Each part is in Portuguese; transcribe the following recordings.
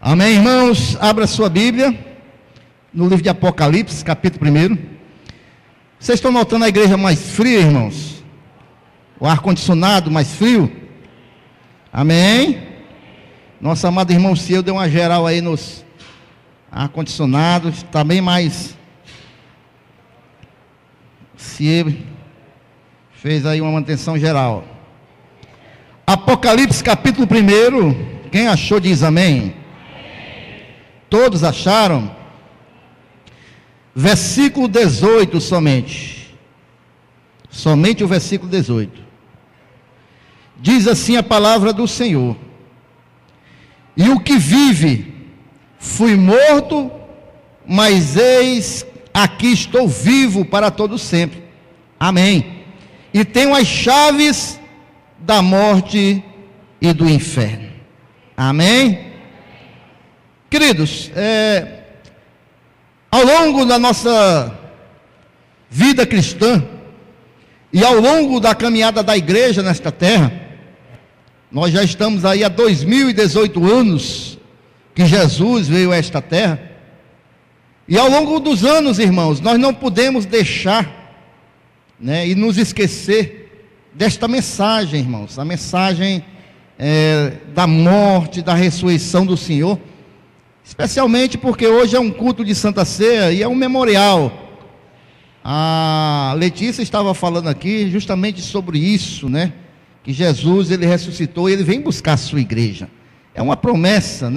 Amém, irmãos? Abra sua Bíblia no livro de Apocalipse, capítulo 1. Vocês estão notando a igreja mais fria, irmãos? O ar-condicionado mais frio? Amém? Nosso amado irmão Ciel deu uma geral aí nos ar-condicionados. Está bem mais... Ciel fez aí uma manutenção geral. Apocalipse, capítulo 1. Quem achou diz amém. Todos acharam? Versículo 18 somente. Somente o versículo 18. Diz assim a palavra do Senhor: e o que vive, fui morto, mas eis aqui estou vivo para todo sempre. Amém. E tenho as chaves da morte e do inferno. Amém. Queridos, ao longo da nossa vida cristã e ao longo da caminhada da igreja nesta terra, nós já estamos aí há 2018 anos que Jesus veio a esta terra, e ao longo dos anos, irmãos, nós não podemos deixar, e nos esquecer desta mensagem, irmãos, a mensagem da morte, da ressurreição do Senhor. Especialmente porque hoje é um culto de Santa Ceia e é um memorial. A Letícia estava falando aqui justamente sobre isso, que Jesus, ele ressuscitou e ele vem buscar a sua igreja. É uma promessa,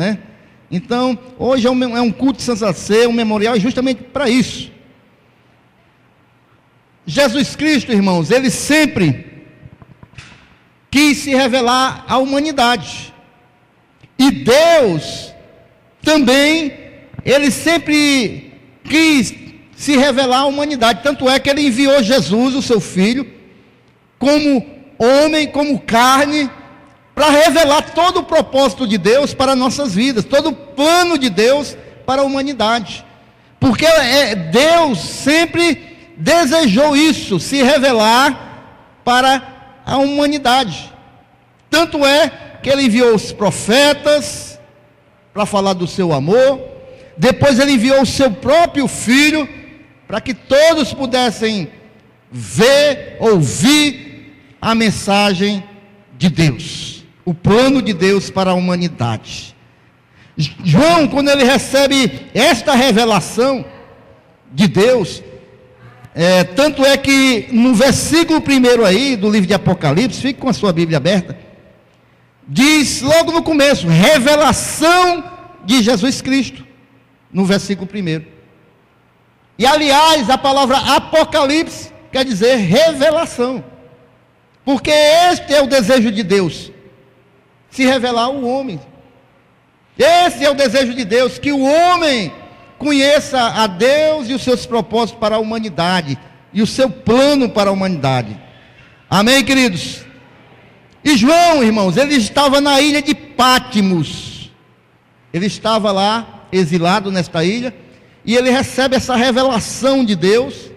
Então, hoje é um culto de Santa Ceia, um memorial, é justamente para isso. Jesus Cristo, irmãos, ele sempre quis se revelar à humanidade. E Deus também, ele sempre quis se revelar à humanidade. Tanto é que ele enviou Jesus, o seu filho, como homem, como carne, para revelar todo o propósito de Deus para nossas vidas, todo o plano de Deus para a humanidade. Porque Deus sempre desejou isso, se revelar para a humanidade. Tanto é que ele enviou os profetas para falar do seu amor. Depois ele enviou o seu próprio filho para que todos pudessem ver, ouvir a mensagem de Deus, o plano de Deus para a humanidade. João, quando ele recebe esta revelação de Deus, tanto é que no versículo 1 aí do livro de Apocalipse, fique com a sua Bíblia aberta, diz logo no começo, revelação de Jesus Cristo, no versículo 1. E aliás, a palavra Apocalipse quer dizer revelação, porque este é o desejo de Deus, se revelar ao homem. Esse é o desejo de Deus, que o homem conheça a Deus e os seus propósitos para a humanidade, e o seu plano para a humanidade. Amém, queridos? E João, irmãos, ele estava na ilha de Patmos. Ele estava lá, exilado nesta ilha, e ele recebe essa revelação de Deus,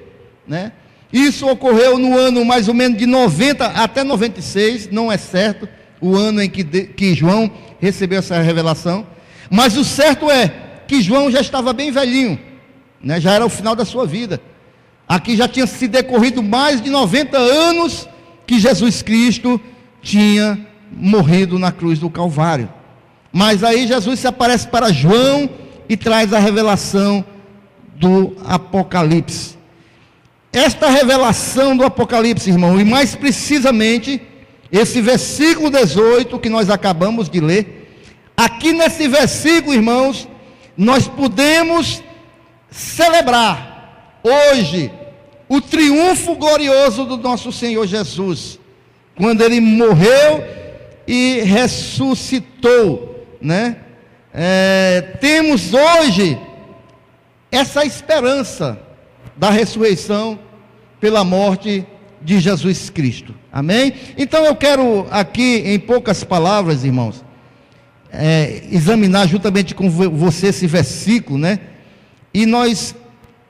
Isso ocorreu no ano mais ou menos de 90 até 96, não é certo o ano em que João recebeu essa revelação, mas o certo é que João já estava bem velhinho, já era o final da sua vida. Aqui já tinha se decorrido mais de 90 anos que Jesus Cristo tinha morrido na cruz do Calvário. Mas aí Jesus se aparece para João e traz a revelação do Apocalipse. Esta revelação do Apocalipse, irmão, e mais precisamente esse versículo 18 que nós acabamos de ler, aqui nesse versículo, irmãos, nós podemos celebrar hoje o triunfo glorioso do nosso Senhor Jesus, quando ele morreu e ressuscitou, temos hoje essa esperança da ressurreição pela morte de Jesus Cristo. Amém? Então eu quero aqui, em poucas palavras, irmãos, examinar juntamente com você esse versículo, e nós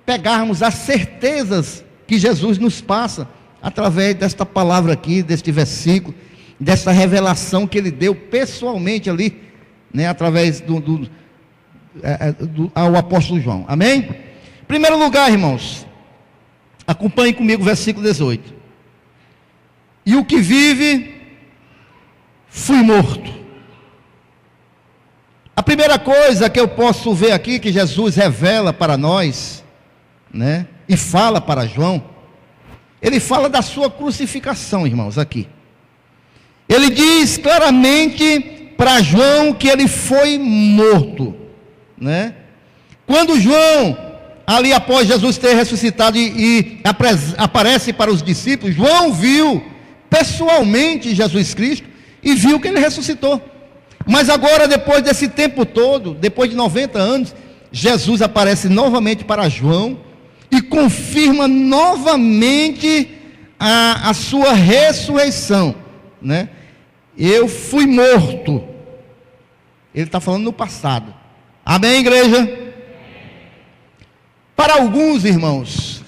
pegarmos as certezas que Jesus nos passa através desta palavra aqui, deste versículo, dessa revelação que ele deu pessoalmente ali, através ao apóstolo João. Amém? Em primeiro lugar, irmãos, acompanhe comigo o versículo 18. E o que vive, fui morto. A primeira coisa que eu posso ver aqui, que Jesus revela para nós, né, e fala para João, ele fala da sua crucificação, irmãos, aqui. Ele diz claramente para João que ele foi morto, né? Quando João, ali após Jesus ter ressuscitado e aparece para os discípulos, João viu pessoalmente Jesus Cristo e viu que ele ressuscitou. Mas agora, depois desse tempo todo, depois de 90 anos, Jesus aparece novamente para João e confirma novamente a sua ressurreição, né? Eu fui morto. Ele está falando no passado. Amém, igreja? Para alguns, irmãos,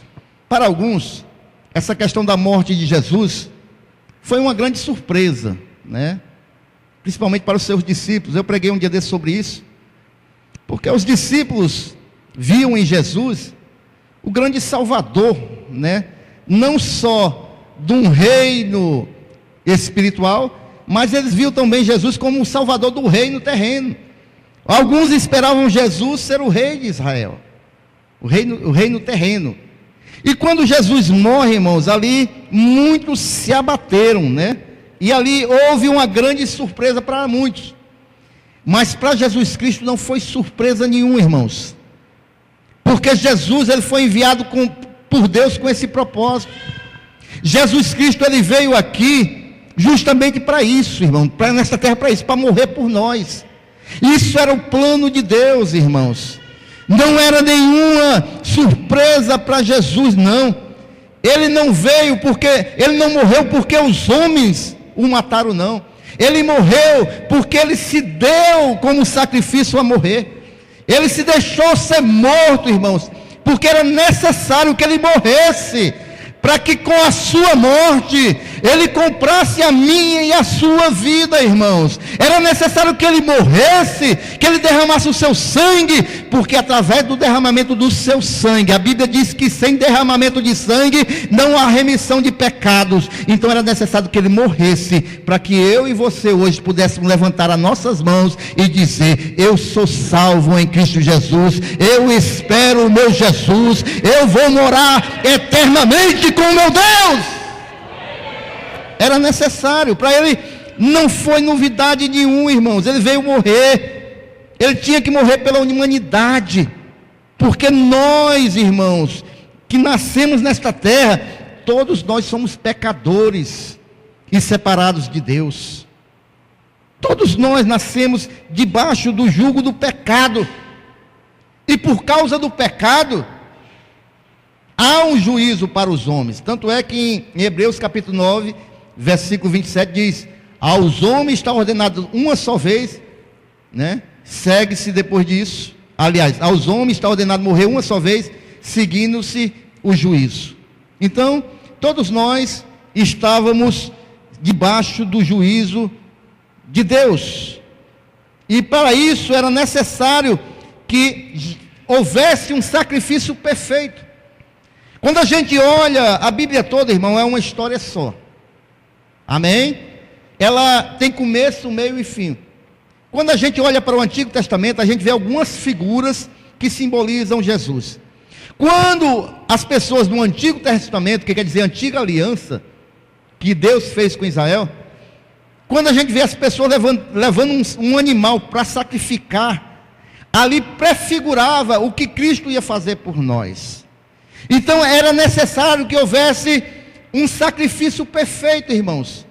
para alguns, essa questão da morte de Jesus foi uma grande surpresa, né? Principalmente para os seus discípulos. Eu preguei um dia desse sobre isso, porque os discípulos viam em Jesus o grande Salvador, né? Não só de um reino espiritual, mas eles viam também Jesus como o Salvador do reino terreno. Alguns esperavam Jesus ser o rei de Israel, o reino terreno. E quando Jesus morre, irmãos, ali muitos se abateram, né? E ali houve uma grande surpresa para muitos. Mas para Jesus Cristo não foi surpresa nenhuma, irmãos. Porque Jesus, ele foi enviado por Deus com esse propósito. Jesus Cristo, ele veio aqui justamente para isso, irmão, nessa terra para isso, para morrer por nós. Isso era o plano de Deus, irmãos. Não era nenhuma surpresa para Jesus, não. Ele não veio porque, ele não morreu porque os homens o mataram, não. Ele morreu porque ele se deu como sacrifício a morrer. Ele se deixou ser morto, irmãos, porque era necessário que ele morresse, para que com a sua morte ele comprasse a minha e a sua vida, irmãos. Era necessário que ele morresse, que ele derramasse o seu sangue, porque através do derramamento do seu sangue, a Bíblia diz que sem derramamento de sangue não há remissão de pecados. Então era necessário que ele morresse, para que eu e você hoje pudéssemos levantar as nossas mãos e dizer: eu sou salvo em Cristo Jesus, eu espero o meu Jesus, eu vou morar eternamente com o meu Deus. Era necessário, para ele não foi novidade nenhuma, irmãos. Ele veio morrer, ele tinha que morrer pela humanidade, porque nós, irmãos, que nascemos nesta terra, todos nós somos pecadores e separados de Deus. Todos nós nascemos debaixo do jugo do pecado, e por causa do pecado há um juízo para os homens. Tanto é que em Hebreus capítulo 9, versículo 27 diz: aos homens está ordenado uma só vez, né? Segue-se depois disso. Aliás, aos homens está ordenado morrer uma só vez, seguindo-se o juízo. Então, todos nós estávamos debaixo do juízo de Deus. E para isso era necessário que houvesse um sacrifício perfeito. Quando a gente olha a Bíblia toda, irmão, é uma história só. Amém? Ela tem começo, meio e fim. Quando a gente olha para o Antigo Testamento, a gente vê algumas figuras que simbolizam Jesus. Quando as pessoas do Antigo Testamento, que quer dizer Antiga Aliança, que Deus fez com Israel, quando a gente vê as pessoas levando um animal para sacrificar, ali prefigurava o que Cristo ia fazer por nós. Então era necessário que houvesse um sacrifício perfeito, irmãos.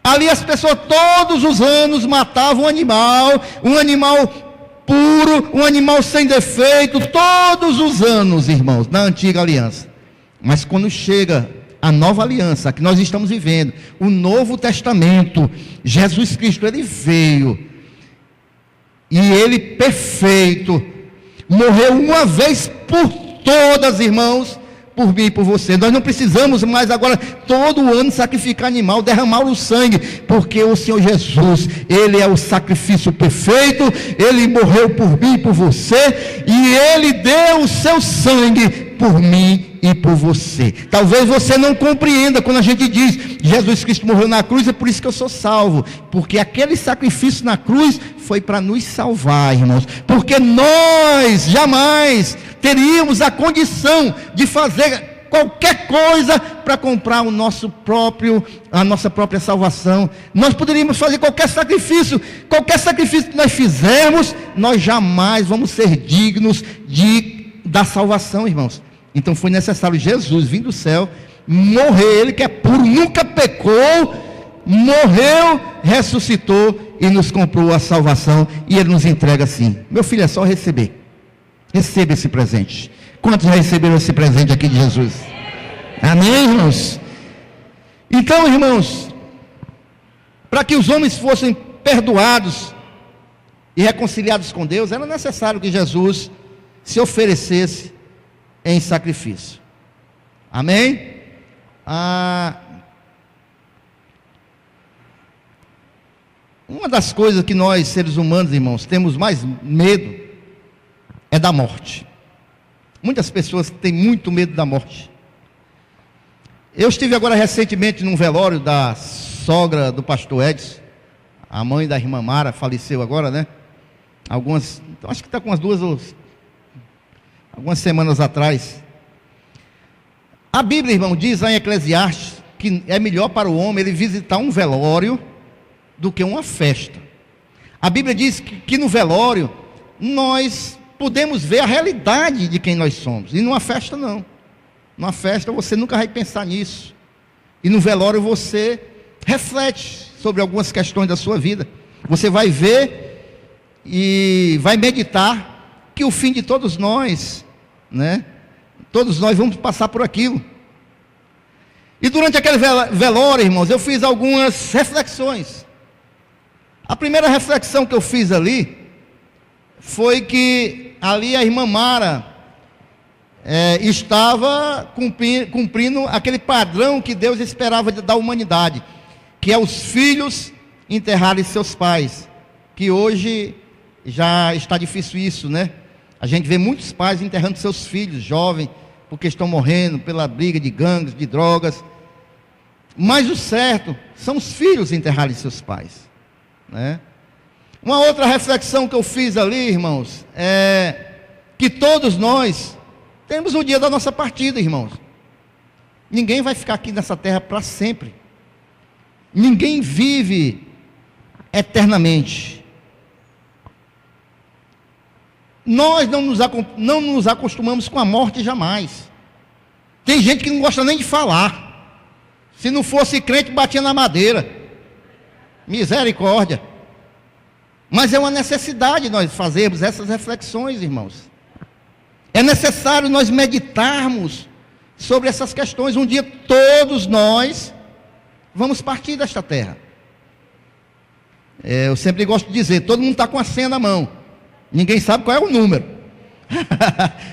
Ali as pessoas todos os anos matavam um animal puro, um animal sem defeito, todos os anos, irmãos, na Antiga Aliança. Mas quando chega a nova aliança, que nós estamos vivendo, o Novo Testamento, Jesus Cristo, ele veio, e ele perfeito, morreu uma vez por todas, irmãos, por mim e por você. Nós não precisamos mais agora todo ano sacrificar animal, derramar o sangue, porque o Senhor Jesus, Ele é o sacrifício perfeito, Ele morreu por mim e por você, e Ele deu o seu sangue por mim e por você. Talvez você não compreenda quando a gente diz, Jesus Cristo morreu na cruz, é por isso que eu sou salvo, porque aquele sacrifício na cruz foi para nos salvar, irmãos, porque nós jamais teríamos a condição de fazer qualquer coisa para comprar a nossa própria salvação. Nós poderíamos fazer qualquer sacrifício que nós fizermos, nós jamais vamos ser dignos da salvação, irmãos. Então foi necessário Jesus vir do céu, morrer, Ele que é puro, nunca pecou, morreu, ressuscitou e nos comprou a salvação, e Ele nos entrega assim. Meu filho, é só receber. Receba esse presente. Quantos já receberam esse presente aqui de Jesus? Amém, irmãos? Então, irmãos, para que os homens fossem perdoados e reconciliados com Deus, era necessário que Jesus se oferecesse em sacrifício. Amém? Uma das coisas que nós, seres humanos, irmãos, temos mais medo é da morte. Muitas pessoas têm muito medo da morte. Eu estive agora recentemente num velório da sogra do pastor Edson, a mãe da irmã Mara, faleceu agora, né? Acho que está com algumas semanas atrás. A Bíblia, irmão, diz lá em Eclesiastes que é melhor para o homem ele visitar um velório do que uma festa. A Bíblia diz que no velório nós podemos ver a realidade de quem nós somos, e numa festa não. Numa festa você nunca vai pensar nisso, e no velório você reflete sobre algumas questões da sua vida. Você vai ver e vai meditar que o fim de todos nós, né? Todos nós vamos passar por aquilo. E durante aquele velório, irmãos, eu fiz algumas reflexões. A primeira reflexão que eu fiz ali foi que ali a irmã Mara estava cumprindo aquele padrão que Deus esperava da humanidade, que é os filhos enterrarem seus pais, que hoje já está difícil isso, né? A gente vê muitos pais enterrando seus filhos jovens, porque estão morrendo pela briga de gangues, de drogas. Mas o certo são os filhos enterrarem seus pais, né? Uma outra reflexão que eu fiz ali, irmãos, é que todos nós temos o dia da nossa partida, irmãos. Ninguém vai ficar aqui nessa terra para sempre. Ninguém vive eternamente. Nós não nos acostumamos com a morte jamais. Tem gente que não gosta nem de falar. Se não fosse crente, batia na madeira. Misericórdia. Mas é uma necessidade nós fazermos essas reflexões, irmãos. É necessário nós meditarmos sobre essas questões. Um dia todos nós vamos partir desta terra. Eu sempre gosto de dizer, todo mundo está com a senha na mão. Ninguém sabe qual é o número.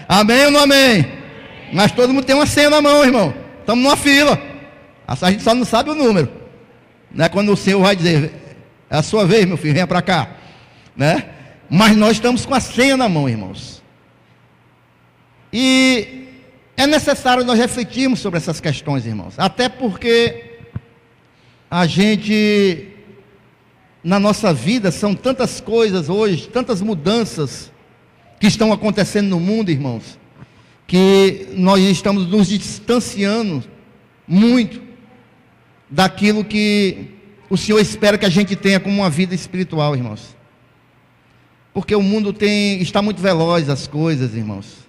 Amém ou não amém? Mas todo mundo tem uma senha na mão, irmão. Estamos numa fila. A gente só não sabe o número. Né? Quando o Senhor vai dizer, é a sua vez, meu filho, venha para cá. Né? Mas nós estamos com a senha na mão, irmãos. E é necessário nós refletirmos sobre essas questões, irmãos. Até porque a gente, na nossa vida, são tantas coisas hoje, tantas mudanças que estão acontecendo no mundo, irmãos, que nós estamos nos distanciando muito daquilo que o Senhor espera que a gente tenha como uma vida espiritual, irmãos. Porque o mundo está muito veloz as coisas, irmãos.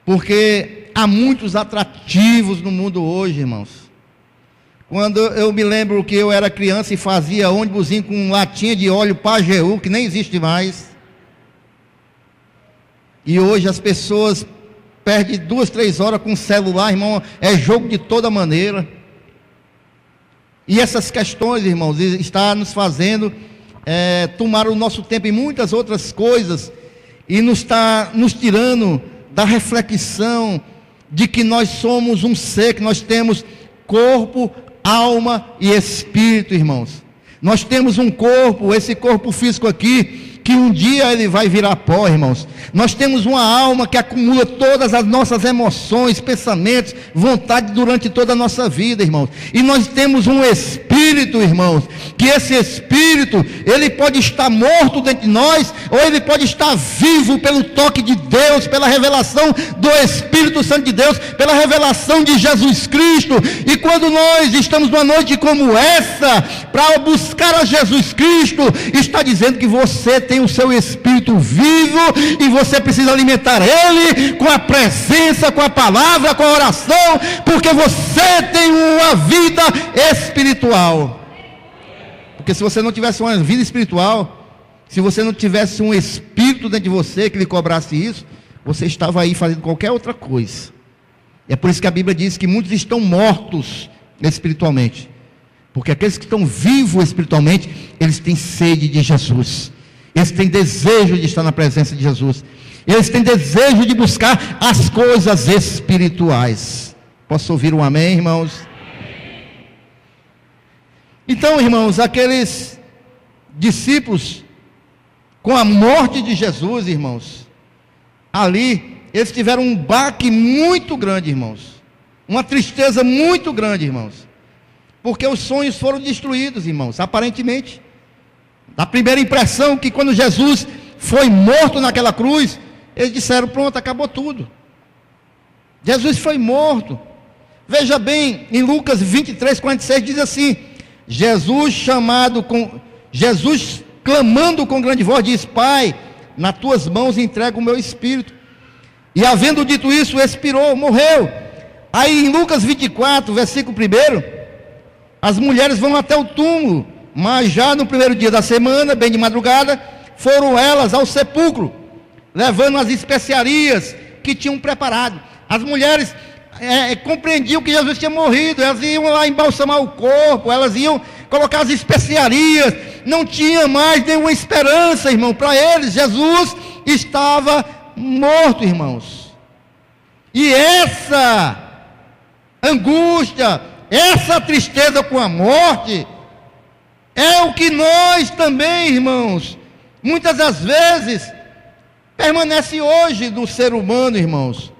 Porque há muitos atrativos no mundo hoje, irmãos. Quando eu me lembro que eu era criança e fazia ônibusinho com latinha de óleo Pajeú, que nem existe mais. E hoje as pessoas perdem 2, 3 horas com o celular, irmão. É jogo de toda maneira. E essas questões, irmãos, está nos fazendo tomar o nosso tempo em muitas outras coisas, e nos está nos tirando da reflexão, de que nós somos um ser, que nós temos corpo, alma e espírito, irmãos. Nós temos um corpo, esse corpo físico aqui, que um dia ele vai virar pó, irmãos. Nós temos uma alma que acumula todas as nossas emoções, pensamentos, vontade durante toda a nossa vida, irmãos. E nós temos um espírito, irmãos, que esse espírito, ele pode estar morto dentro de nós, ou ele pode estar vivo pelo toque de Deus, pela revelação do Espírito Santo de Deus, pela revelação de Jesus Cristo. E quando nós estamos numa noite como essa, para buscar a Jesus Cristo, está dizendo que você tem o seu espírito vivo, e você precisa alimentar ele com a presença, com a palavra, com a oração, porque você tem uma vida espiritual. Porque se você não tivesse uma vida espiritual, se você não tivesse um espírito dentro de você que lhe cobrasse isso, você estava aí fazendo qualquer outra coisa. E é por isso que a Bíblia diz que muitos estão mortos espiritualmente, porque aqueles que estão vivos espiritualmente, eles têm sede de Jesus. Eles têm desejo de estar na presença de Jesus. Eles têm desejo de buscar as coisas espirituais. Posso ouvir um amém, irmãos? Então, irmãos, aqueles discípulos, com a morte de Jesus, irmãos, ali, eles tiveram um baque muito grande, irmãos. Uma tristeza muito grande, irmãos. Porque os sonhos foram destruídos, irmãos, aparentemente. A primeira impressão que quando Jesus foi morto naquela cruz, eles disseram, pronto, acabou tudo. Jesus foi morto. Veja bem, em Lucas 23, 46 diz assim, Jesus clamando com grande voz, diz, Pai, nas tuas mãos entrego o meu espírito. E havendo dito isso, expirou, morreu. Aí em Lucas 24, versículo 1, as mulheres vão até o túmulo, mas já no primeiro dia da semana, bem de madrugada, foram elas ao sepulcro, levando as especiarias que tinham preparado. As mulheres compreendiam que Jesus tinha morrido, elas iam lá embalsamar o corpo, elas iam colocar as especiarias, não tinha mais nenhuma esperança, irmão, para eles. Jesus estava morto, irmãos. E essa angústia, essa tristeza com a morte, é o que nós também, irmãos, muitas das vezes, permanece hoje no ser humano, irmãos.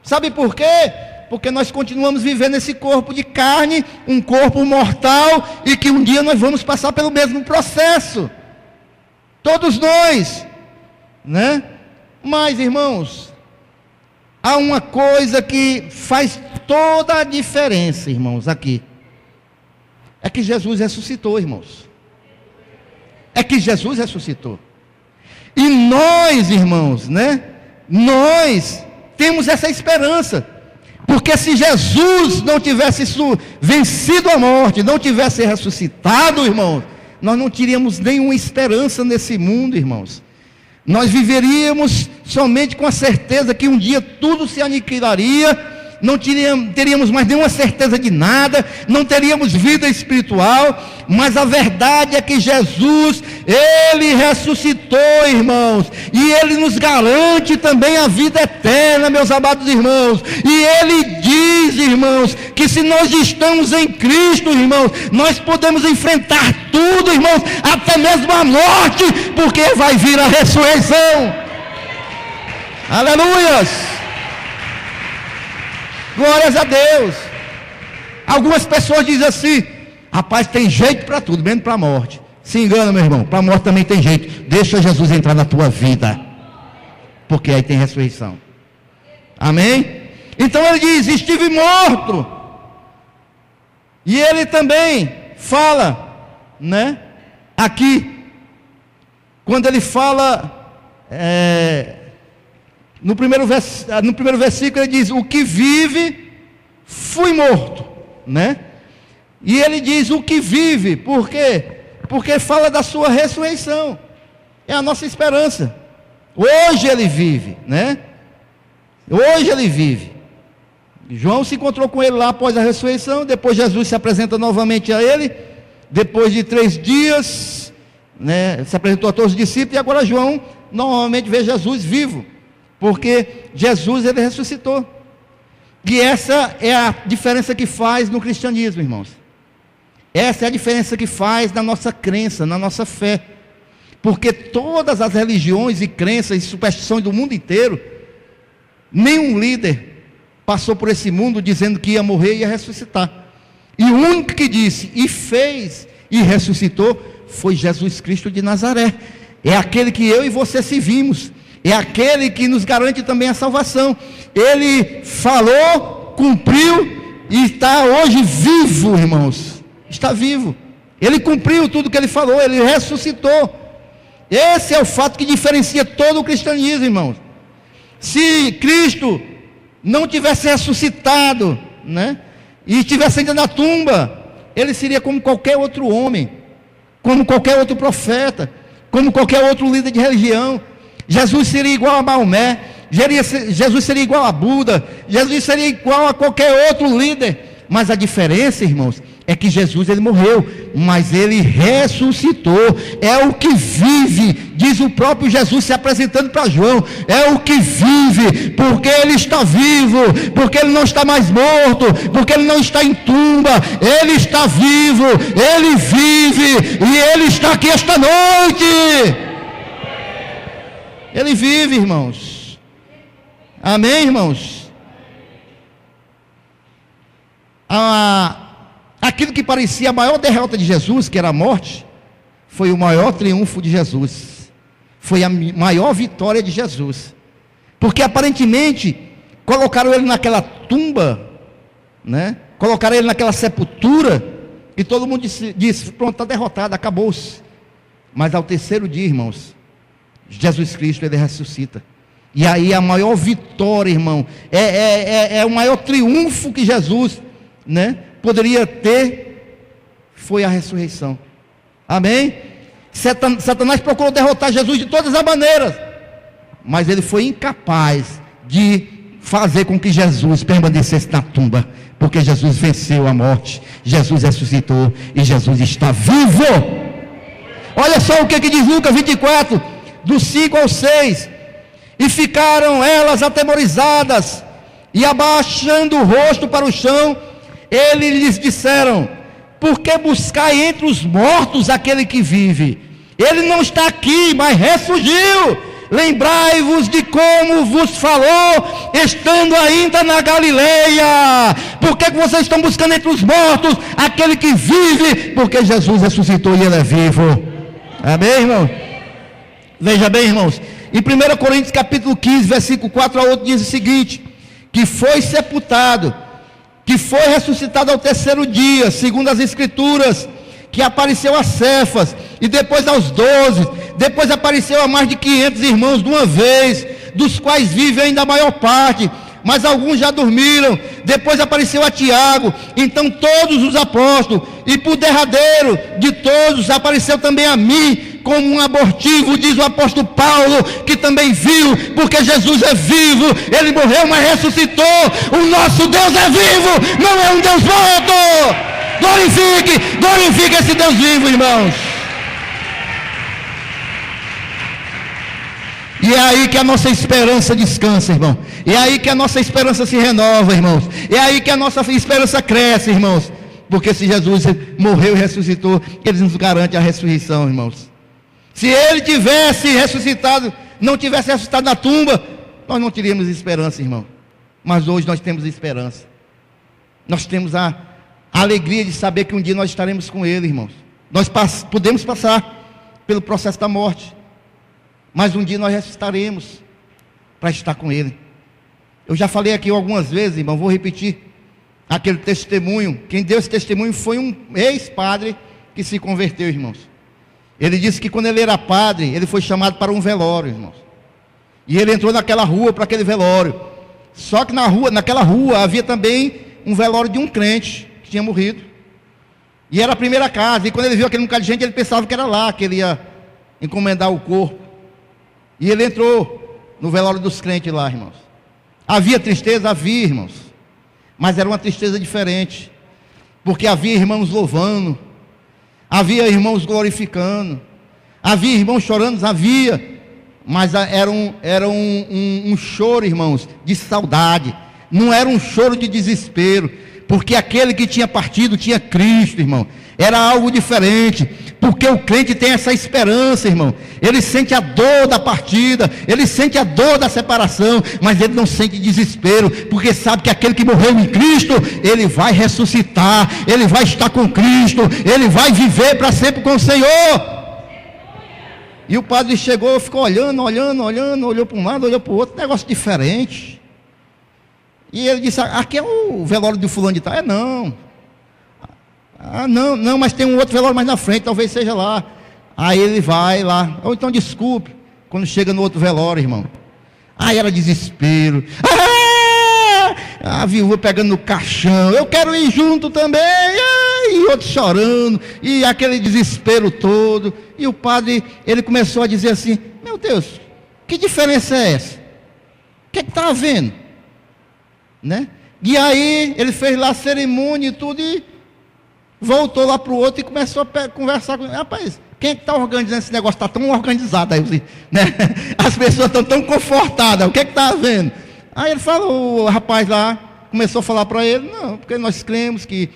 Sabe por quê? Porque nós continuamos vivendo esse corpo de carne, um corpo mortal, e que um dia nós vamos passar pelo mesmo processo. Todos nós, né? Mas, irmãos, há uma coisa que faz toda a diferença, irmãos, aqui. É que Jesus ressuscitou, irmãos. É que Jesus ressuscitou. E nós, irmãos, né? Nós temos essa esperança. Porque se Jesus não tivesse vencido a morte, não tivesse ressuscitado, irmãos, nós não teríamos nenhuma esperança nesse mundo, irmãos. Nós viveríamos somente com a certeza que um dia tudo se aniquilaria, não teríamos mais nenhuma certeza de nada, não teríamos vida espiritual. Mas a verdade é que Jesus, Ele ressuscitou, irmãos, e Ele nos garante também a vida eterna, meus amados irmãos. E Ele diz, irmãos, que se nós estamos em Cristo, irmãos, nós podemos enfrentar tudo, irmãos, até mesmo a morte, porque vai vir a ressurreição. Aleluias! Glórias a Deus. Algumas pessoas dizem assim, rapaz, tem jeito para tudo, menos para a morte. Se engana, meu irmão, para a morte também tem jeito. Deixa Jesus entrar na tua vida, porque aí tem ressurreição. Amém? Então ele diz, estive morto. E ele também fala, né, aqui, quando ele fala, no primeiro versículo ele diz, o que vive, fui morto, né? E ele diz, o que vive, por quê? Porque fala da sua ressurreição, é a nossa esperança. Hoje ele vive, né? Hoje ele vive. João se encontrou com ele lá após a ressurreição, depois Jesus se apresenta novamente a ele, depois de 3 dias, né, se apresentou a todos os discípulos, e agora João novamente vê Jesus vivo, porque Jesus ele ressuscitou. E essa é a diferença que faz no cristianismo, irmãos. Essa é a diferença que faz na nossa crença, na nossa fé. Porque todas as religiões e crenças e superstições do mundo inteiro, nenhum líder passou por esse mundo dizendo que ia morrer e ia ressuscitar. E o único que disse, e fez, e ressuscitou, foi Jesus Cristo de Nazaré. É aquele que eu e você servimos. É aquele que nos garante também a salvação. Ele falou, cumpriu e está hoje vivo, irmãos. Está vivo. Ele cumpriu tudo o que ele falou, ele ressuscitou. Esse é o fato que diferencia todo o cristianismo, irmãos. Se Cristo não tivesse ressuscitado, né, e estivesse ainda na tumba, ele seria como qualquer outro homem, como qualquer outro profeta, como qualquer outro líder de religião. Jesus seria igual a Maomé, Jesus seria igual a Buda, Jesus seria igual a qualquer outro líder. Mas a diferença, irmãos, é que Jesus, ele morreu, mas ele ressuscitou. É o que vive, diz o próprio Jesus se apresentando para João. É o que vive, porque ele está vivo, porque ele não está mais morto, porque ele não está em tumba. Ele está vivo, ele vive, e ele está aqui esta noite. Ele vive, irmãos. Amém, irmãos? Aquilo que parecia a maior derrota de Jesus, que era a morte, foi o maior triunfo de Jesus. Foi a maior vitória de Jesus. Porque aparentemente colocaram ele naquela tumba, né? Colocaram ele naquela sepultura, e todo mundo disse pronto, está derrotado, acabou-se. Mas ao terceiro dia, irmãos, Jesus Cristo, ele ressuscita. E aí a maior vitória, irmão, é o maior triunfo que Jesus, né, poderia ter, foi a ressurreição. Amém? Satanás procurou derrotar Jesus de todas as maneiras, mas ele foi incapaz de fazer com que Jesus permanecesse na tumba, porque Jesus venceu a morte, Jesus ressuscitou e Jesus está vivo. Olha só o que diz Lucas 24, do 5 ao 6. E ficaram elas atemorizadas, e abaixando o rosto para o chão, eles lhes disseram: por que buscai entre os mortos aquele que vive? Ele não está aqui, mas ressurgiu. Lembrai-vos de como vos falou, estando ainda na Galileia. Por que vocês estão buscando entre os mortos aquele que vive? Porque Jesus ressuscitou e ele é vivo. Amém, irmão? Veja bem, irmãos, em 1 Coríntios capítulo 15, versículo 4 a 8, diz o seguinte: que foi sepultado, que foi ressuscitado ao terceiro dia, segundo as escrituras, que apareceu a Cefas, e depois aos 12, depois apareceu a mais de 500 irmãos de uma vez, dos quais vive ainda a maior parte, mas alguns já dormiram. Depois apareceu a Tiago, então todos os apóstolos, e por derradeiro de todos apareceu também a mim, como um abortivo, diz o apóstolo Paulo, que também viu, porque Jesus é vivo, ele morreu, mas ressuscitou. O nosso Deus é vivo, não é um Deus morto. Glorifique esse Deus vivo, irmãos. E é aí que a nossa esperança descansa, irmão. É aí que a nossa esperança se renova, irmãos. É aí que a nossa esperança cresce, irmãos. Porque se Jesus morreu e ressuscitou, ele nos garante a ressurreição, irmãos. Se ele tivesse ressuscitado, não tivesse ressuscitado na tumba, nós não teríamos esperança, irmão. Mas hoje nós temos esperança. Nós temos a alegria de saber que um dia nós estaremos com ele, irmãos. Nós podemos passar pelo processo da morte, mas um dia nós ressuscitaremos para estar com ele. Eu já falei aqui algumas vezes, irmão, vou repetir aquele testemunho. Quem deu esse testemunho foi um ex-padre que se converteu, irmãos. Ele disse que quando ele era padre, ele foi chamado para um velório, irmãos. E ele entrou naquela rua para aquele velório. Só que naquela rua havia também um velório de um crente que tinha morrido. E era a primeira casa. E quando ele viu aquele bocado de gente, ele pensava que era lá que ele ia encomendar o corpo. E ele entrou no velório dos crentes lá, irmãos. Havia tristeza? Havia, irmãos. Mas era uma tristeza diferente. Porque havia irmãos louvando, havia irmãos glorificando, havia irmãos chorando, havia. Mas era um choro, irmãos, de saudade. não era um choro de desespero, porque aquele que tinha partido tinha Cristo, irmão. Era algo diferente, porque o crente tem essa esperança, irmão. Ele sente a dor da partida, ele sente a dor da separação, mas ele não sente desespero, porque sabe que aquele que morreu em Cristo, ele vai ressuscitar, ele vai estar com Cristo, ele vai viver para sempre com o Senhor. E o padre chegou, ficou olhando, olhou para um lado, olhou para o outro, negócio diferente. E ele disse: aqui é o velório do fulano de tal. Não. Não, mas tem um outro velório mais na frente, talvez seja lá. Aí ele vai lá. Ou então, desculpe, quando chega no outro velório, irmão. Aí era desespero. A viúva pegando no caixão, eu quero ir junto também. E outro chorando, e aquele desespero todo. E o padre, ele começou a dizer assim: meu Deus, que diferença é essa? O que está havendo? Né? E aí ele fez lá a cerimônia e tudo, e voltou lá para o outro e começou a conversar com ele. Rapaz, quem é que está organizando esse negócio? Está tão organizado aí, né? As pessoas estão tão confortadas, o que é que está havendo? Aí ele falou, o rapaz lá começou a falar para ele: não, porque nós cremos que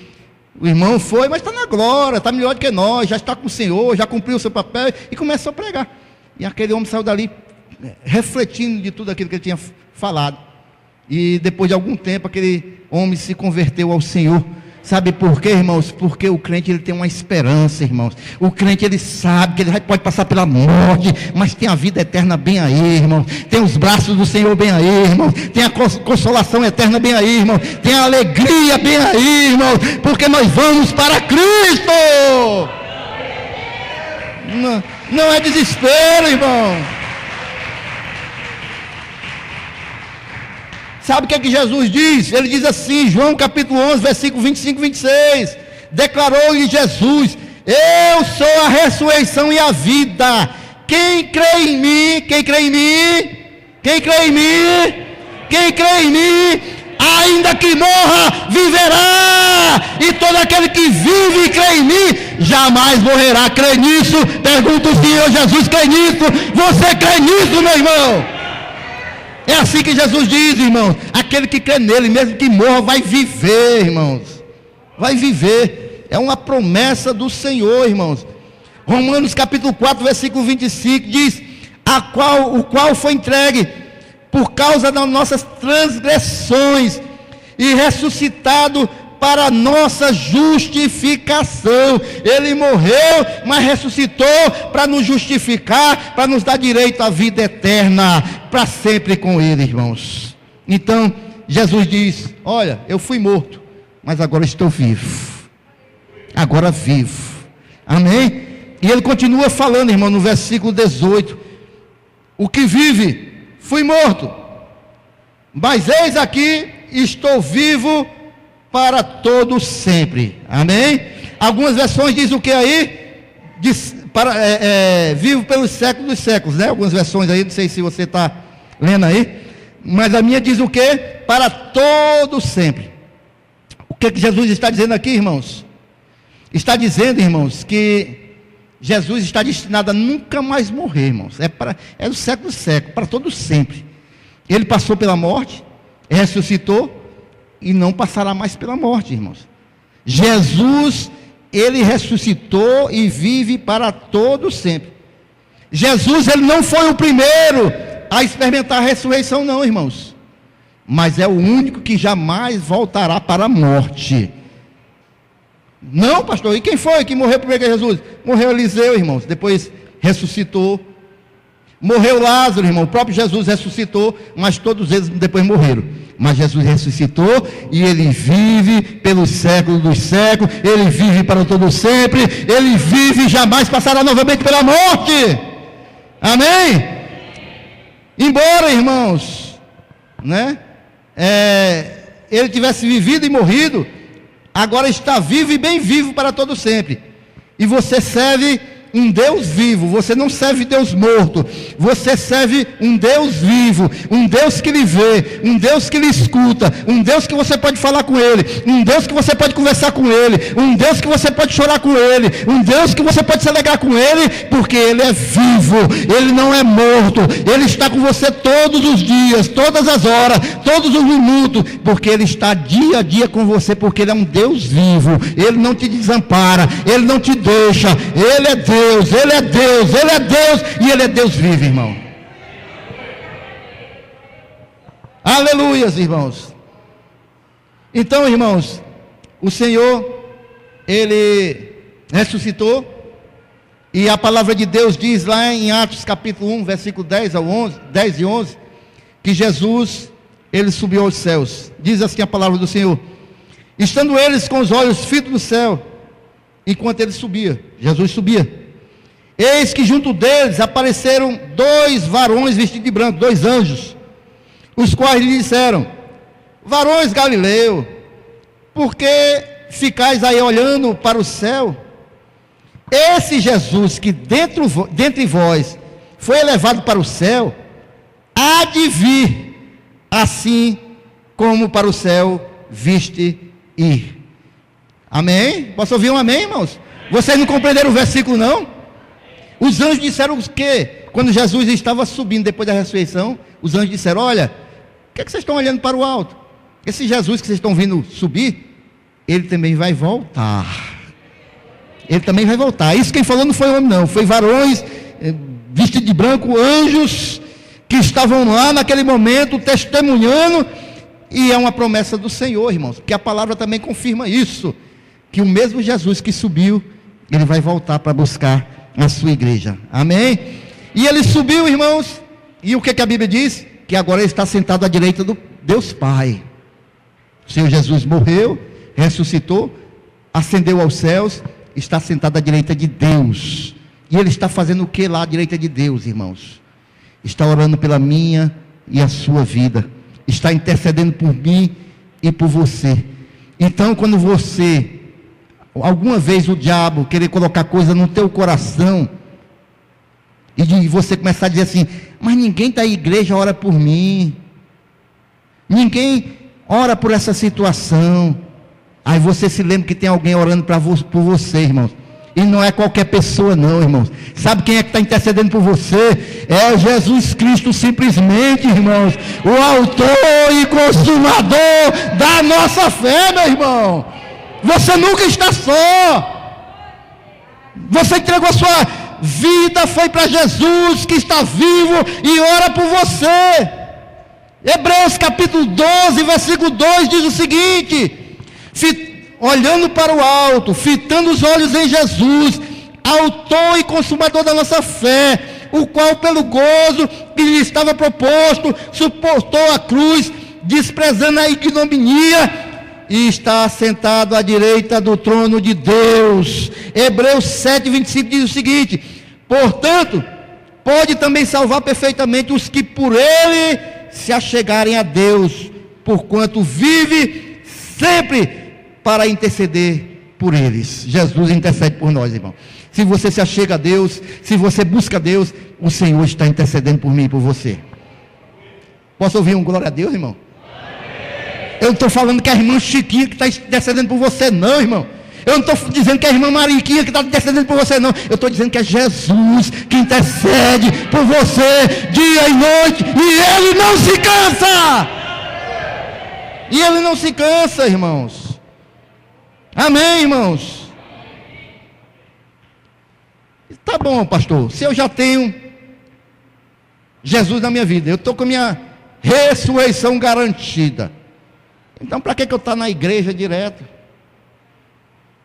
o irmão foi, mas está na glória, está melhor do que nós, já está com o Senhor, já cumpriu o seu papel, e começou a pregar. E aquele homem saiu dali refletindo de tudo aquilo que ele tinha falado. E depois de algum tempo, aquele homem se converteu ao Senhor. Sabe por quê, irmãos? Porque o crente, ele tem uma esperança, irmãos. O crente, ele sabe que ele pode passar pela morte, mas tem a vida eterna bem aí, irmão. Tem os braços do Senhor bem aí, irmão. Tem a consolação eterna bem aí, irmão. Tem a alegria bem aí, irmão. Porque nós vamos para Cristo. Não é desespero, irmão. Sabe o que é que Jesus diz? Ele diz assim, João capítulo 11, versículo 25 e 26. Declarou-lhe Jesus: eu sou a ressurreição e a vida. Quem crê em mim, quem crê em mim, quem crê em mim, quem crê em mim, ainda que morra, viverá. E todo aquele que vive e crê em mim, jamais morrerá. Crê nisso? Pergunta o Senhor Jesus: crê nisso? Você crê nisso, meu irmão? É assim que Jesus diz, irmãos: aquele que crê nele, mesmo que morra, vai viver, irmãos. Vai viver. É uma promessa do Senhor, irmãos. Romanos capítulo 4, versículo 25 diz: o qual foi entregue por causa das nossas transgressões e ressuscitado para a nossa justificação. Ele morreu, mas ressuscitou para nos justificar, para nos dar direito à vida eterna, para sempre com Ele, irmãos. Então, Jesus diz: olha, eu fui morto, mas agora estou vivo. Agora vivo. Amém? E Ele continua falando, irmão, no versículo 18: o que vive, fui morto, mas eis aqui, estou vivo para todo sempre. Amém? Algumas versões dizem o que aí? Diz, vivo pelos séculos dos séculos, né? Algumas versões aí, não sei se você está lendo aí, mas a minha diz o que? Para todo sempre. O que Jesus está dizendo aqui, irmãos? Está dizendo, irmãos, que Jesus está destinado a nunca mais morrer, irmãos. É do século dos séculos, para todo sempre. Ele passou pela morte, ressuscitou e não passará mais pela morte, irmãos. Jesus, ele ressuscitou e vive para todo sempre. Jesus, ele não foi o primeiro a experimentar a ressurreição, não, irmãos, mas é o único que jamais voltará para a morte. Não, pastor, e quem foi que morreu primeiro que Jesus? Morreu Eliseu, irmãos, depois ressuscitou. Morreu Lázaro, irmão, o próprio Jesus ressuscitou, mas todos eles depois morreram. Mas Jesus ressuscitou e Ele vive pelos séculos dos séculos. Ele vive para todo sempre. Ele vive e jamais passará novamente pela morte. Amém? Embora, irmãos, né, Ele tivesse vivido e morrido, agora está vivo e bem vivo para todo sempre. E você serve um Deus vivo, você não serve Deus morto, você serve um Deus vivo, um Deus que lhe vê, um Deus que lhe escuta, um Deus que você pode falar com Ele, um Deus que você pode conversar com Ele, um Deus que você pode chorar com Ele, um Deus que você pode se alegrar com Ele, porque Ele é vivo, Ele não é morto, Ele está com você todos os dias, todas as horas, todos os minutos, porque Ele está dia a dia com você, porque Ele é um Deus vivo, Ele não te desampara, Ele não te deixa, Ele é Deus, Ele é Deus, Ele é Deus, e Ele é Deus vivo, irmão. Aleluias, irmãos. Então, irmãos, o Senhor, Ele ressuscitou, e a palavra de Deus diz lá em Atos capítulo 1, versículo 10 e 11, que Jesus, Ele subiu aos céus. Diz assim a palavra do Senhor: estando eles com os olhos fitos no céu, enquanto Ele subia, Jesus subia, eis que junto deles apareceram 2 varões vestidos de branco, 2 anjos, os quais lhe disseram: varões Galileu, por que ficais aí olhando para o céu? Esse Jesus que dentre vós foi elevado para o céu, há de vir, assim como para o céu viste ir. Amém? Posso ouvir um amém, irmãos? Vocês não compreenderam o versículo, não? Os anjos disseram o quê? Quando Jesus estava subindo depois da ressurreição, os anjos disseram: olha, o que é que vocês estão olhando para o alto? Esse Jesus que vocês estão vindo subir, Ele também vai voltar. Ele também vai voltar. Isso quem falou não foi homem, não, foi varões vestidos de branco, anjos que estavam lá naquele momento testemunhando. E é uma promessa do Senhor, irmãos, porque a palavra também confirma isso, que o mesmo Jesus que subiu, Ele vai voltar para buscar a sua igreja. Amém? E Ele subiu, irmãos, e o que a Bíblia diz? Que agora Ele está sentado à direita do Deus Pai. O Senhor Jesus morreu, ressuscitou, ascendeu aos céus, está sentado à direita de Deus. E Ele está fazendo o que lá à direita de Deus, irmãos? Está orando pela minha e a sua vida, está intercedendo por mim e por você. Então, quando você, alguma vez o diabo querer colocar coisa no teu coração, e você começar a dizer assim: mas ninguém da igreja ora por mim, ninguém ora por essa situação. Aí você se lembra que tem alguém orando por você, irmãos. E não é qualquer pessoa não, irmãos. Sabe quem é que está intercedendo por você? É Jesus Cristo, simplesmente, irmãos, o autor e consumador da nossa fé, meu irmão. Você nunca está só. Você entregou a sua vida, foi para Jesus que está vivo e ora por você. Hebreus capítulo 12, versículo 2 diz o seguinte: olhando para o alto, fitando os olhos em Jesus, autor e consumador da nossa fé, o qual pelo gozo que lhe estava proposto, suportou a cruz, desprezando a ignominia, e está sentado à direita do trono de Deus. Hebreus 7, 25 diz o seguinte: portanto, pode também salvar perfeitamente os que por Ele se achegarem a Deus, porquanto vive sempre para interceder por eles. Jesus intercede por nós, irmão. Se você se achega a Deus, se você busca Deus, o Senhor está intercedendo por mim e por você. Posso ouvir um glória a Deus, irmão? Eu não estou falando que é a irmã Chiquinha que está intercedendo por você, não, irmão. Eu não estou dizendo que é a irmã Mariquinha que está intercedendo por você, não. Eu estou dizendo que é Jesus que intercede por você dia e noite, e Ele não se cansa. E Ele não se cansa, irmãos. Amém, irmãos? Tá bom, pastor, se eu já tenho Jesus na minha vida, eu estou com a minha ressurreição garantida, então para que eu estou na igreja direto?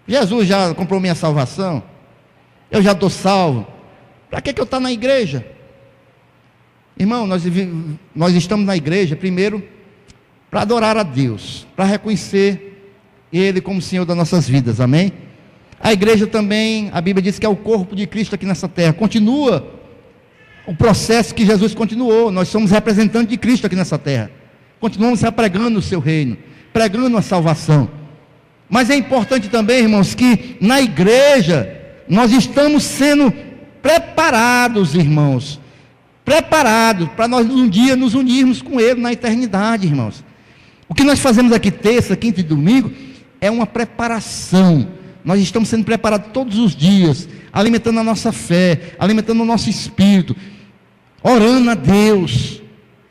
Jesus já comprou minha salvação, eu já estou salvo, para que eu estou na igreja? Irmão, nós estamos na igreja primeiro para adorar a Deus, para reconhecer Ele como Senhor das nossas vidas, amém? A igreja também, a Bíblia diz que é o corpo de Cristo aqui nessa terra. Continua o processo que Jesus continuou. Nós somos representantes de Cristo aqui nessa terra. Continuamos pregando o seu reino, pregando a salvação. Mas é importante também, irmãos, que na igreja nós estamos sendo preparados, irmãos, preparados para nós um dia nos unirmos com Ele na eternidade, irmãos. O que nós fazemos aqui terça, quinta e domingo é uma preparação. Nós estamos sendo preparados todos os dias, alimentando a nossa fé, alimentando o nosso espírito, orando a Deus,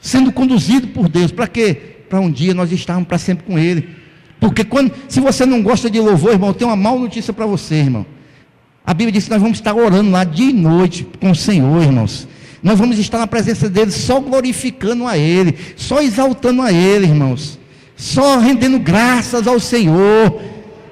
sendo conduzido por Deus. Para quê? Para um dia nós estarmos para sempre com Ele. Porque se você não gosta de louvor, irmão, eu tenho uma má notícia para você, irmão. A Bíblia diz que nós vamos estar orando lá dia e noite com o Senhor, irmãos. Nós vamos estar na presença dEle, só glorificando a Ele, só exaltando a Ele, irmãos, só rendendo graças ao Senhor.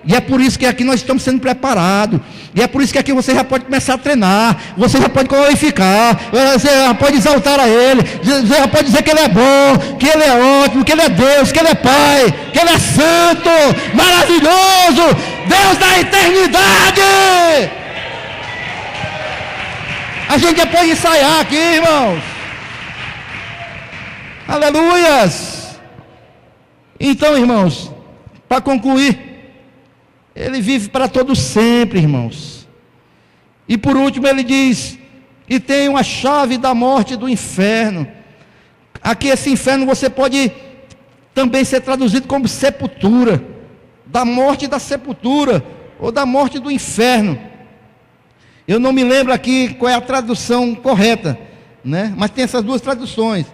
E é por isso que aqui nós estamos sendo preparados. E é por isso que aqui você já pode começar a treinar. Você já pode glorificar. Você já pode exaltar a Ele. Você já pode dizer que Ele é bom, que Ele é ótimo, que Ele é Deus, que Ele é Pai, que Ele é santo, maravilhoso, Deus da eternidade. A gente já pode ensaiar aqui, irmãos. Aleluias. Então, irmãos, para concluir, Ele vive para todos sempre, irmãos. E por último ele diz, e tem uma chave da morte e do inferno. Aqui esse inferno você pode também ser traduzido como sepultura, da morte e da sepultura, ou da morte do inferno. Eu não me lembro aqui qual é a tradução correta, né? Mas tem essas duas traduções.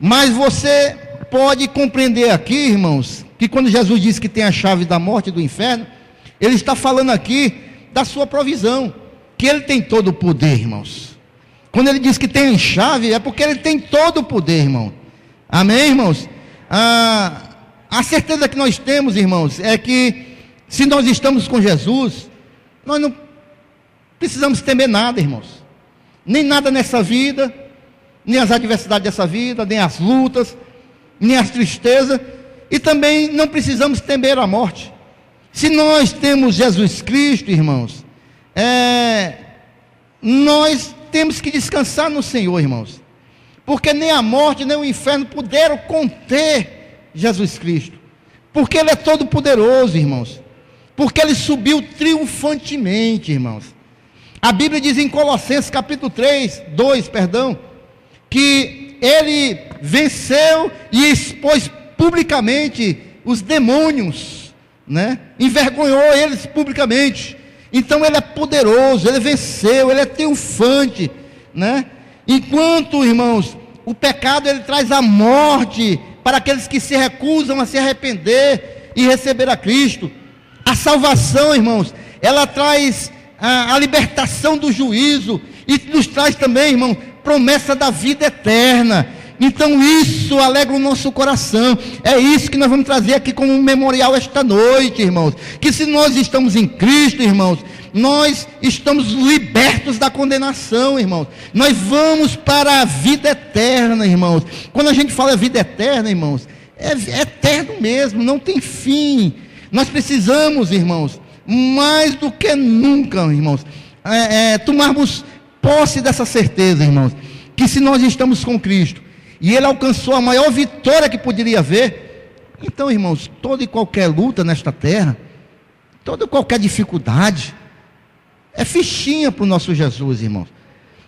Mas você pode compreender aqui, irmãos, que quando Jesus diz que tem a chave da morte e do inferno, Ele está falando aqui da sua provisão, que Ele tem todo o poder, irmãos. Quando Ele diz que tem chave, é porque Ele tem todo o poder, irmão. Amém, irmãos? A certeza que nós temos, irmãos, é que se nós estamos com Jesus, nós não precisamos temer nada, irmãos. Nem nada nessa vida, nem as adversidades dessa vida, nem as lutas, nem as tristezas, e também não precisamos temer a morte. Se nós temos Jesus Cristo, irmãos, nós temos que descansar no Senhor, irmãos, porque nem a morte, nem o inferno puderam conter Jesus Cristo, porque Ele é todo poderoso, irmãos, porque Ele subiu triunfantemente, irmãos. A Bíblia diz em Colossenses capítulo 2, que Ele venceu e expôs publicamente os demônios, né? Envergonhou eles publicamente. Então Ele é poderoso, Ele venceu, Ele é triunfante, né? Enquanto, irmãos, o pecado ele traz a morte para aqueles que se recusam a se arrepender e receber a Cristo. A salvação, irmãos, ela traz a libertação do juízo e nos traz também, irmão, promessa da vida eterna. Então isso alegra o nosso coração. É isso que nós vamos trazer aqui como um memorial esta noite, irmãos. Que se nós estamos em Cristo, irmãos, nós estamos libertos da condenação, irmãos. Nós vamos para a vida eterna, irmãos. Quando a gente fala vida eterna, irmãos, é eterno mesmo, não tem fim. Nós precisamos, irmãos, mais do que nunca, irmãos, tomarmos posse dessa certeza, irmãos, que se nós estamos com Cristo, e Ele alcançou a maior vitória que poderia haver, então, irmãos, toda e qualquer luta nesta terra, toda e qualquer dificuldade, é fichinha para o nosso Jesus, irmãos.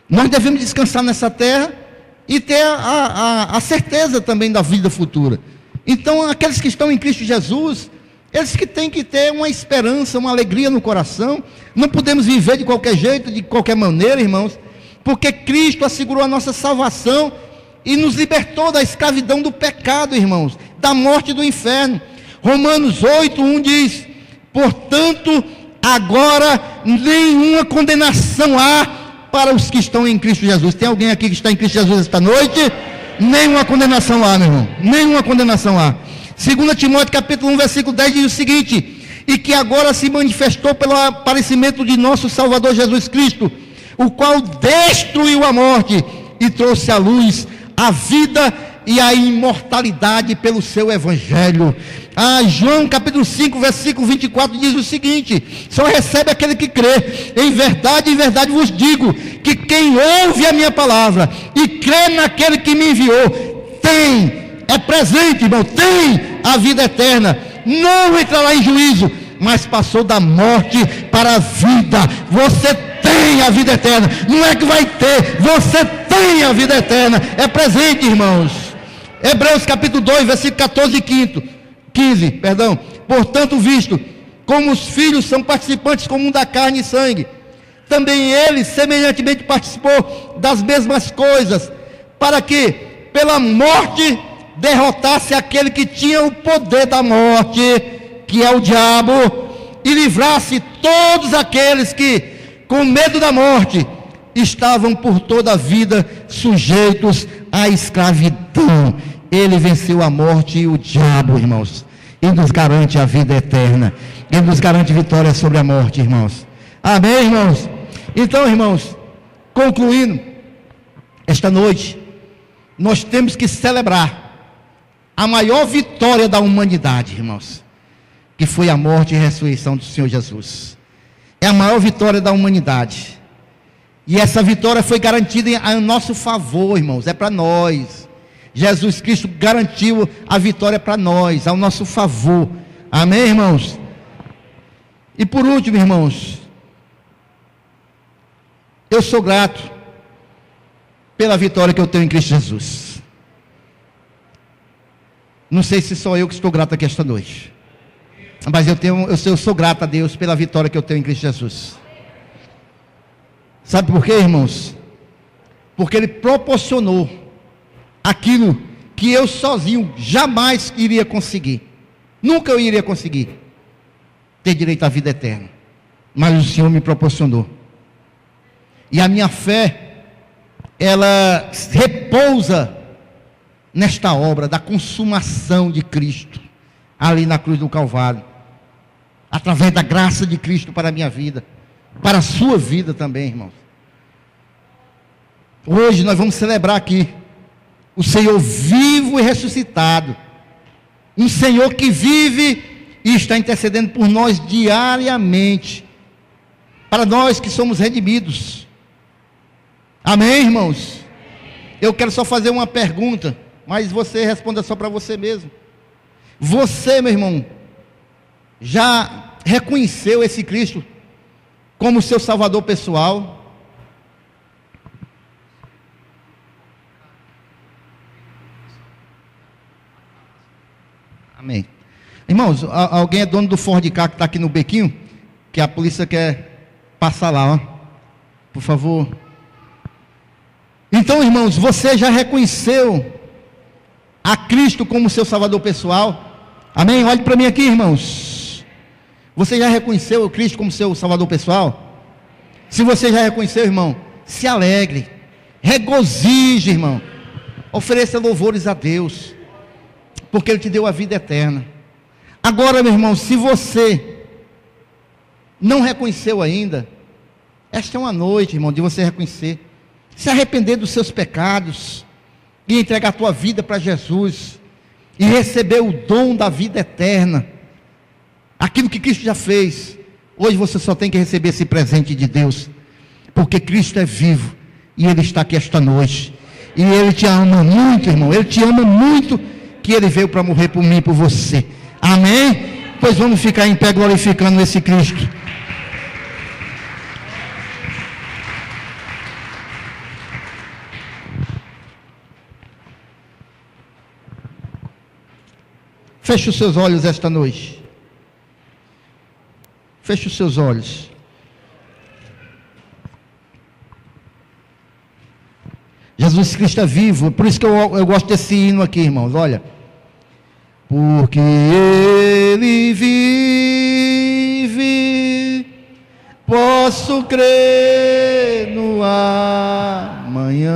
Nós devemos descansar nessa terra, e ter a certeza também da vida futura. Então, aqueles que estão em Cristo Jesus, eles que têm que ter uma esperança, uma alegria no coração. Não podemos viver de qualquer jeito, de qualquer maneira, irmãos, porque Cristo assegurou a nossa salvação e nos libertou da escravidão do pecado, irmãos, da morte e do inferno. Romanos 8:1 diz: portanto, agora nenhuma condenação há para os que estão em Cristo Jesus. Tem alguém aqui que está em Cristo Jesus esta noite? Nenhuma condenação há, meu irmão, nenhuma condenação há. 2 Timóteo capítulo 1, versículo 10 diz o seguinte: e que agora se manifestou pelo aparecimento de nosso Salvador Jesus Cristo, o qual destruiu a morte e trouxe à luz a vida e a imortalidade pelo seu evangelho. João capítulo 5, versículo 24 diz o seguinte: só recebe aquele que crê. Em verdade vos digo, que quem ouve a minha palavra e crê naquele que me enviou, é presente, irmão, tem a vida eterna, não entrará em juízo, mas passou da morte para a vida. Você tem a vida eterna. Não é que vai ter, você tem a vida eterna. É presente, irmãos. Hebreus capítulo 2, versículo 14 e 15. Portanto, visto como os filhos são participantes comum da carne e sangue, também ele semelhantemente participou das mesmas coisas, para que pela morte derrotasse aquele que tinha o poder da morte, que é o diabo, e livrasse todos aqueles que, com medo da morte, estavam por toda a vida sujeitos à escravidão. Ele venceu a morte e o diabo, irmãos, e nos garante a vida eterna. Ele nos garante vitória sobre a morte, irmãos. Amém, irmãos? Então, irmãos, concluindo, esta noite, nós temos que celebrar a maior vitória da humanidade, irmãos, que foi a morte e a ressurreição do Senhor Jesus. É a maior vitória da humanidade. E essa vitória foi garantida em nosso favor, irmãos, é para nós. Jesus Cristo garantiu a vitória para nós, ao nosso favor. Amém, irmãos? E por último, irmãos, eu sou grato pela vitória que eu tenho em Cristo Jesus. Não sei se sou eu que estou grato aqui esta noite, mas eu sou grato a Deus pela vitória que eu tenho em Cristo Jesus. Sabe por quê, irmãos? Porque Ele proporcionou aquilo que eu sozinho jamais iria conseguir. Nunca eu iria conseguir ter direito à vida eterna, mas o Senhor me proporcionou. E a minha fé, ela repousa nesta obra da consumação de Cristo, ali na cruz do Calvário, através da graça de Cristo para a minha vida, para a sua vida também, irmãos. Hoje nós vamos celebrar aqui o Senhor vivo e ressuscitado, um Senhor que vive e está intercedendo por nós diariamente, para nós que somos redimidos. Amém, irmãos? Eu quero só fazer uma pergunta, mas você responda só para você mesmo. Você, meu irmão, já reconheceu esse Cristo como seu Salvador pessoal? Amém. Irmãos, alguém é dono do Ford Ka que está aqui no bequinho? Que a polícia quer passar lá, ó. Por favor. Então, irmãos, você já reconheceu a Cristo como seu Salvador pessoal? Amém? Olhe para mim aqui, irmãos. Você já reconheceu o Cristo como seu Salvador pessoal? Se você já reconheceu, irmão, se alegre, regozije, irmão, ofereça louvores a Deus, porque Ele te deu a vida eterna. Agora, meu irmão, se você não reconheceu ainda, esta é uma noite, irmão, de você reconhecer, se arrepender dos seus pecados e entregar a tua vida para Jesus e receber o dom da vida eterna, aquilo que Cristo já fez. Hoje você só tem que receber esse presente de Deus, porque Cristo é vivo e Ele está aqui esta noite, e Ele te ama muito, irmão. Ele te ama muito, que Ele veio para morrer por mim e por você. Amém? Pois vamos ficar em pé glorificando esse Cristo. Feche os seus olhos esta noite. Feche os seus olhos. Jesus Cristo é vivo. Por isso que eu gosto desse hino aqui, irmãos. Olha. Porque Ele vive, posso crer no amanhã.